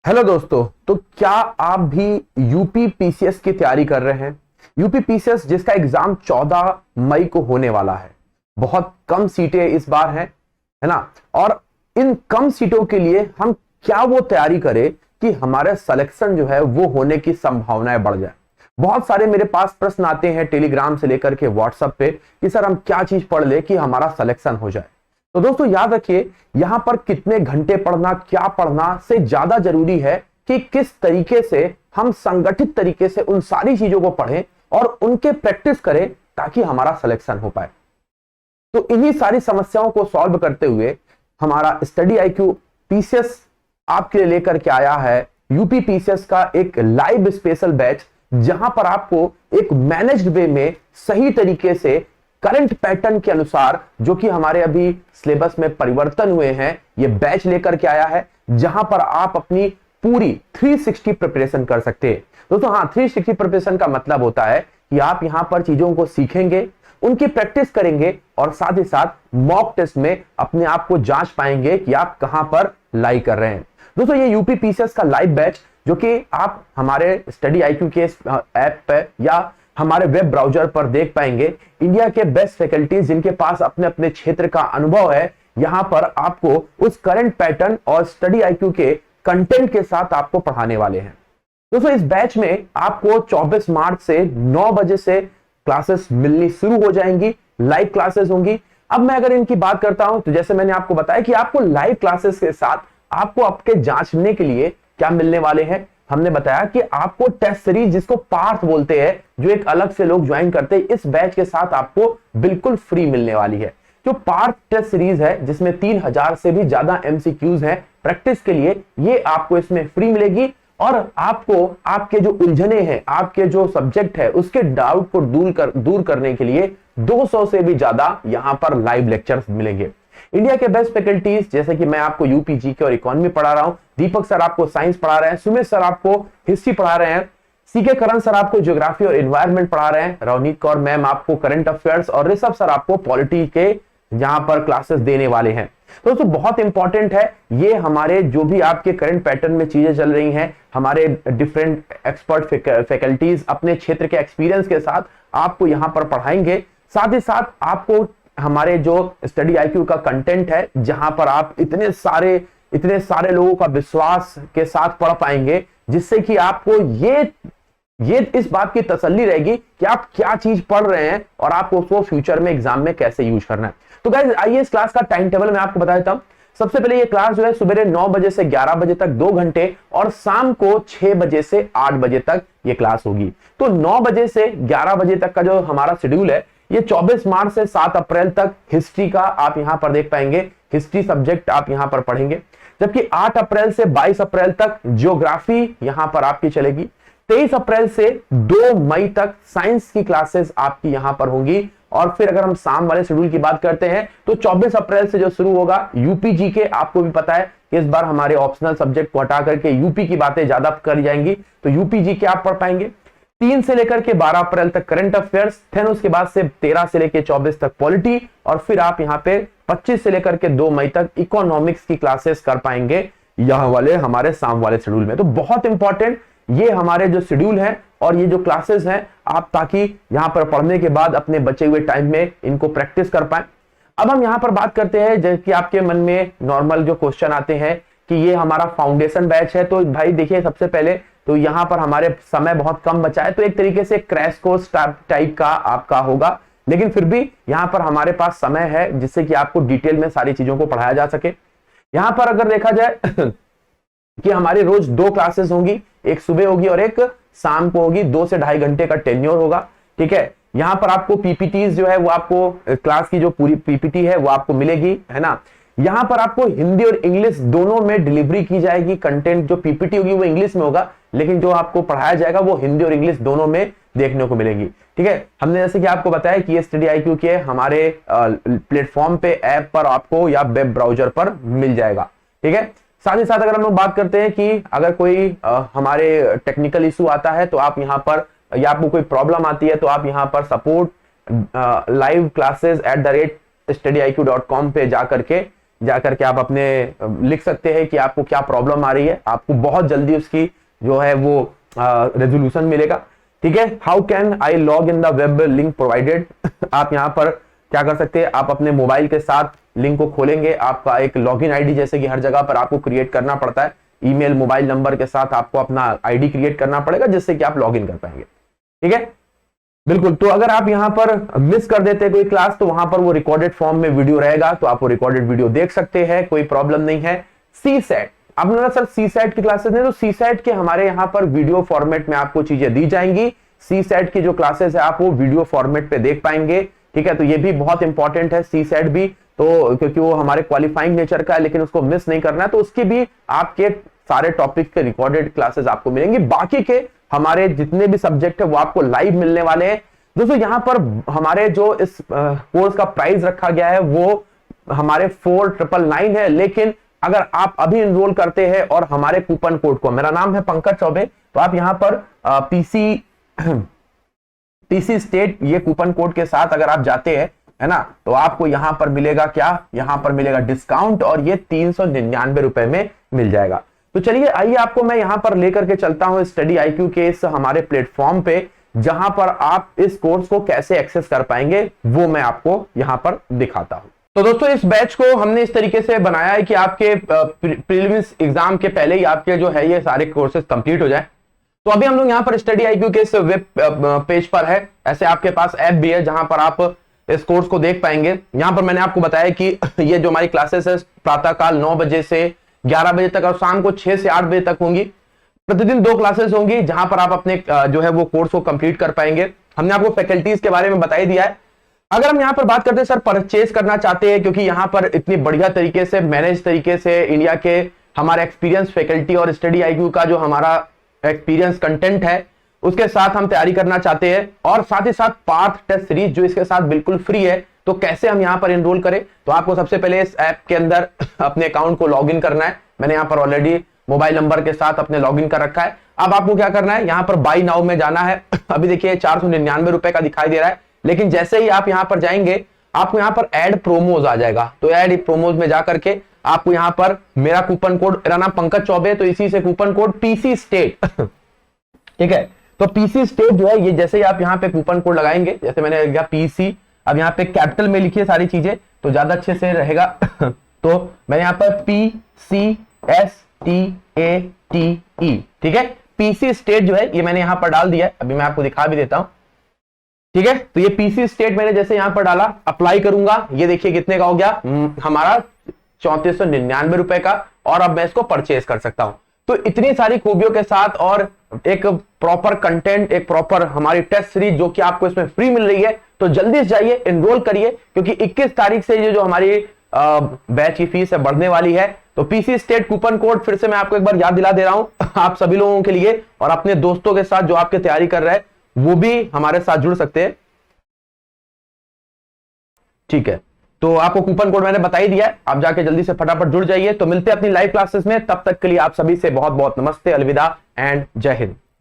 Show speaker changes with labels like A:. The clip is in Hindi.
A: हेलो दोस्तों, तो क्या आप भी यूपी पीसीएस की तैयारी कर रहे हैं? यूपी पीसीएस जिसका एग्जाम 14 मई को होने वाला है। बहुत कम सीटें इस बार हैं, है ना। और इन कम सीटों के लिए हम क्या वो तैयारी करें कि हमारा सिलेक्शन जो है वो होने की संभावनाएं बढ़ जाए। बहुत सारे मेरे पास प्रश्न आते हैं टेलीग्राम से लेकर के व्हाट्सएप पे कि सर हम क्या चीज पढ़ ले कि हमारा सिलेक्शन हो जाए। तो दोस्तों याद रखिए, यहां पर कितने घंटे पढ़ना, क्या पढ़ना से ज्यादा जरूरी है कि किस तरीके से हम संगठित तरीके से उन सारी चीजों को पढ़ें और उनके प्रैक्टिस करें ताकि हमारा सिलेक्शन हो पाए। तो इन्हीं सारी समस्याओं को सॉल्व करते हुए हमारा स्टडी आईक्यू पीसीएस आपके लिए लेकर के आया है यूपी पीसीएस का एक लाइव स्पेशल बैच, जहां पर आपको एक मैनेज्ड वे में सही तरीके से करंट पैटर्न के अनुसार जो कि हमारे अभी सिलेबस में परिवर्तन हुए हैं, ये बैच लेकर के आया है, जहां पर आप अपनी पूरी 360 प्रिपरेशन कर सकते हैं। दोस्तों हाँ, 360 प्रिपरेशन का मतलब होता है कि आप यहां पर चीजों को सीखेंगे, उनकी प्रैक्टिस करेंगे और साथ ही साथ मॉक टेस्ट में अपने आप को जांच पाएंगे कि आप कहां पर लाई कर रहे हैं। दोस्तों ये यूपी पीसीएस का लाइव बैच जो कि आप हमारे स्टडी आईक्यू के ऐप पे या हमारे वेब ब्राउजर पर देख पाएंगे। इंडिया के बेस्ट फैकल्टीज जिनके पास अपने अपने क्षेत्र का अनुभव है, यहां पर आपको उस करंट पैटर्न और स्टडी आईक्यू के कंटेंट के साथ आपको पढ़ाने वाले हैं। दोस्तों इस बैच में आपको 24 मार्च से 9 बजे से क्लासेस मिलनी शुरू हो जाएंगी, लाइव क्लासेस होंगी। अब मैं अगर इनकी बात करता हूं तो जैसे मैंने आपको बताया कि आपको लाइव क्लासेस के साथ आपको आपके जांचने के लिए क्या मिलने वाले हैं। हमने बताया कि आपको टेस्ट सीरीज जिसको पार्थ बोलते हैं, जो एक अलग से लोग ज्वाइन करते हैं, इस बैच के साथ आपको बिल्कुल फ्री मिलने वाली है। जो पार्थ टेस्ट सीरीज है जिसमें 3000 से भी ज्यादा एमसीक्यूज हैं प्रैक्टिस के लिए, ये आपको इसमें फ्री मिलेगी। और आपको आपके जो उलझने हैं, आपके जो सब्जेक्ट है, उसके डाउट को दूर करने के लिए 200 से भी ज्यादा यहां पर लाइव लेक्चर्स मिलेंगे। इंडिया के बेस्ट फैकल्टीज जैसे कि मैं आपको यूपी जीके और इकोनॉमी पढ़ा रहा हूं, दीपक सर आपको साइंस पढ़ा रहे हैं, सुमित सर आपको हिस्ट्री पढ़ा रहे हैं, सीके करण सर आपको ज्योग्राफी और एनवायरनमेंट पढ़ा रहे हैं, रवनीत कौर मैम आपको करंट अफेयर्स और ऋषभ सर आपको पॉलिटी के यहां पर क्लासेस देने वाले हैं। दोस्तों बहुत इंपॉर्टेंट है, ये हमारे जो भी आपके करंट पैटर्न में चीजें चल रही हैं, हमारे डिफरेंट एक्सपर्ट फैकल्टीज अपने क्षेत्र के एक्सपीरियंस के साथ आपको यहां पर पढ़ाएंगे। साथ ही साथ आपको हमारे जो स्टडी आईक्यू का कंटेंट है, जहां पर आप इतने सारे लोगों का विश्वास के साथ पढ़ पाएंगे, जिससे कि आपको ये इस बात की तसल्ली रहेगी कि आप क्या चीज पढ़ रहे हैं और आपको उसको फ्यूचर में एग्जाम में कैसे यूज करना है। तो गाइस आइए इस क्लास का टाइम टेबल मैं आपको बता देता हूं। सबसे पहले ये क्लास जो है सुबह 9 बजे से 11 बजे तक 2 घंटे और शाम को 6 बजे से 8 बजे तक ये क्लास होगी। तो 9 बजे से 11 बजे तक का जो हमारा शेड्यूल है, ये 24 मार्च से 7 अप्रैल तक हिस्ट्री का आप यहां पर देख पाएंगे, हिस्ट्री सब्जेक्ट आप यहां पर पढ़ेंगे। जबकि 8 अप्रैल से 22 अप्रैल तक ज्योग्राफी यहां पर आपकी चलेगी। 23 अप्रैल से 2 मई तक साइंस की क्लासेस आपकी यहां पर होंगी। और फिर अगर हम शाम वाले शेड्यूल की बात करते हैं तो 24 अप्रैल से जो शुरू होगा यूपी जीके, आपको भी पता है इस बार हमारे ऑप्शनल सब्जेक्ट को हटा करके यूपी की बातें ज्यादा करी जाएंगी, तो यूपी जीके आप पढ़ पाएंगे। 3 से लेकर के 12 अप्रैल तक करंट अफेयर्स, फिर उसके बाद से 13 से लेकर 24 तक पॉलिटी, और फिर आप यहां पे 25 से लेकर के 2 मई तक इकोनॉमिक्स की क्लासेस कर पाएंगे यहां वाले हमारे शाम वाले शेड्यूल में। तो बहुत इंपॉर्टेंट ये हमारे जो शेड्यूल है और ये जो क्लासेस हैं, आप ताकि यहां पर पढ़ने के बाद अपने बचे हुए टाइम में इनको प्रैक्टिस कर पाए। अब हम यहां पर बात करते हैं, जैसे कि आपके मन में नॉर्मल जो क्वेश्चन आते हैं कि ये हमारा फाउंडेशन बैच है, तो भाई देखिए सबसे पहले तो यहां पर हमारे समय बहुत कम बचा है, तो एक तरीके से क्रैश कोर्स टाइप का आपका होगा, लेकिन फिर भी यहां पर हमारे पास समय है जिससे कि आपको डिटेल में सारी चीजों को पढ़ाया जा सके। यहां पर अगर देखा जाए कि हमारी रोज 2 क्लासेस होंगी, एक सुबह होगी और एक शाम को होगी, 2 से 2.5 घंटे का टेन्योर होगा। ठीक है, यहां पर आपको पीपीटीज जो है वो आपको क्लास की जो पूरी पीपीटी है वो आपको मिलेगी, है ना। यहां पर आपको हिंदी और इंग्लिश दोनों में डिलीवरी की जाएगी। कंटेंट जो पीपीटी होगी वो इंग्लिश में होगा, लेकिन जो आपको पढ़ाया जाएगा वो हिंदी और इंग्लिश दोनों में देखने को मिलेगी। ठीक है, हमने जैसे कि आपको बताया कि ये स्टडी आईक्यू के हमारे प्लेटफॉर्म पे, ऐप पर आपको या वेब ब्राउजर पर मिल जाएगा। ठीक है, साथ ही साथ अगर हम लोग बात करते हैं कि अगर कोई हमारे टेक्निकल इशू आता है तो आप यहाँ पर, या आपको कोई प्रॉब्लम आती है तो आप यहाँ पर सपोर्ट live classes@studyIQ.com पे जा करके जाकर के आप अपने लिख सकते हैं कि आपको क्या प्रॉब्लम आ रही है, आपको बहुत जल्दी उसकी जो है वो रेजोल्यूशन मिलेगा। ठीक है, how can I log in the web link provided. आप यहां पर क्या कर सकते हैं, आप अपने मोबाइल के साथ लिंक को खोलेंगे, आपका एक लॉगिन आईडी जैसे कि हर जगह पर आपको क्रिएट करना पड़ता है, ईमेल मोबाइल नंबर के साथ आपको अपना आईडी क्रिएट करना पड़ेगा जिससे कि आप लॉगिन कर पाएंगे। ठीक है, बिल्कुल। तो अगर आप यहां पर मिस कर देते हैं कोई क्लास तो वहां पर वो रिकॉर्डेड फॉर्म में वीडियो रहेगा, तो आप वो रिकॉर्डेड वीडियो देख सकते हैं, कोई प्रॉब्लम नहीं है। सी सेट, आपने बोला सर सी सेट की क्लासेस हैं, तो सी सेट के हमारे यहां पर वीडियो फॉर्मेट में आपको चीजें दी जाएंगी। सी सेट की जो क्लासेस है आप वो वीडियो फॉर्मेट पे देख पाएंगे। ठीक है, तो ये भी बहुत इंपॉर्टेंट है सी सेट भी, तो क्योंकि वो हमारे क्वालिफाइंग नेचर का है, लेकिन उसको मिस नहीं करना है, तो उसकी भी आपके सारे टॉपिक के रिकॉर्डेड क्लासेस आपको मिलेंगी। बाकी के हमारे जितने भी सब्जेक्ट है वो आपको लाइव मिलने वाले हैं। दोस्तों यहां पर हमारे जो इस कोर्स का प्राइस रखा गया है वो हमारे 4999 है, लेकिन अगर आप अभी इनरोल करते हैं और हमारे कूपन कोड को, मेरा नाम है पंकज चौबे, तो आप यहां पर पीसी स्टेट ये कूपन कोड के साथ अगर आप जाते हैं, है ना, तो आपको यहां पर मिलेगा क्या, यहां पर मिलेगा डिस्काउंट, और ये 399 रुपए में मिल जाएगा। तो चलिए आइए आपको मैं यहां पर लेकर के चलता हूं स्टडी IQ के इस हमारे प्लेटफॉर्म पे, जहां पर आप इस कोर्स को कैसे एक्सेस कर पाएंगे वो मैं आपको यहां पर दिखाता हूं। तो दोस्तों इस बैच को हमने इस तरीके से बनाया है कि आपके प्रीलिम्स एग्जाम के पहले ही आपके जो है ये सारे कोर्सेज कंप्लीट हो जाए। तो अभी हम लोग यहाँ पर स्टडी IQ के इस वेब पेज पर है, ऐसे आपके पास ऐप भी है जहां पर आप इस कोर्स को देख पाएंगे। यहां पर मैंने आपको बताया कि ये जो हमारी क्लासेस है प्रातःकाल 9 बजे से 11 बजे तक और शाम को 6 से 8 बजे तक होंगी। प्रतिदिन 2 क्लासेस होंगी जहां पर आप अपने जो है वो कोर्स को कंप्लीट कर पाएंगे। हमने आपको फैकल्टीज के बारे में बता ही दिया है। अगर हम यहां पर बात करते हैं सर परचेज करना चाहते हैं, क्योंकि यहां पर इतनी बढ़िया तरीके से मैनेज तरीके से इंडिया के हमारे एक्सपीरियंस फैकल्टी और स्टडी IQ का जो हमारा एक्सपीरियंस कंटेंट है उसके साथ हम तैयारी करना चाहते हैं, और साथ ही साथ पाथ टेस्ट सीरीज जो इसके साथ बिल्कुल फ्री है। तो कैसे हम यहां पर एनरोल करें, तो आपको सबसे पहले इस ऐप के अंदर अपने अकाउंट को लॉगिन करना है। मैंने यहां पर ऑलरेडी मोबाइल नंबर के साथ अपने लॉगिन कर रखा है। अब आपको क्या करना है, यहां पर बाय नाउ में जाना है। अभी देखिए 499 रुपए का दिखाई दे रहा है, लेकिन जैसे ही आप यहां पर जाएंगे आपको यहां पर ऐड प्रोमोज आ जाएगा। तो ऐड प्रोमोज में जाकर के आपको यहां पर मेरा कूपन कोड, मेरा नाम पंकज चौबे, तो इसी से कूपन कोड PC स्टेट ठीक है, तो PC स्टेट जो है ये जैसे ही आप यहां पे कूपन कोड लगाएंगे, जैसे मैंने लिखा PC, अब यहां पे कैपिटल में लिखिए सारी चीजें तो ज्यादा अच्छे से रहेगा। तो मैंने यहां पर PCSTATE, ठीक है, PC स्टेट जो है ये मैंने यहां पर डाल दिया है। अभी मैं आपको दिखा भी देता हूं। ठीक है, तो ये PC स्टेट मैंने जैसे यहां पर डाला, अप्लाई करूंगा, ये देखिए कितने का हो गया हमारा 3499 रुपए का, और अब मैं इसको परचेज कर सकता हूं। तो इतनी सारी खूबियों के साथ और एक प्रॉपर कंटेंट, एक प्रॉपर हमारी टेस्ट सीरीज जो कि आपको इसमें फ्री मिल रही है, तो जल्दी से जाइए एनरोल करिए, क्योंकि 21 तारीख से ये जो हमारी बैच की फीस है बढ़ने वाली है। तो PC स्टेट कूपन कोड फिर से मैं आपको एक बार याद दिला दे रहा हूं आप सभी लोगों के लिए, और अपने दोस्तों के साथ जो आपकी तैयारी कर रहे हैं वो भी हमारे साथ जुड़ सकते हैं। ठीक है, तो आपको कूपन कोड मैंने बता ही दिया है, आप जाके जल्दी से फटाफट जुड़ जाइए। तो मिलते हैं अपनी लाइव क्लासेस में, तब तक के लिए आप सभी से बहुत बहुत नमस्ते, अलविदा एंड जय हिंद।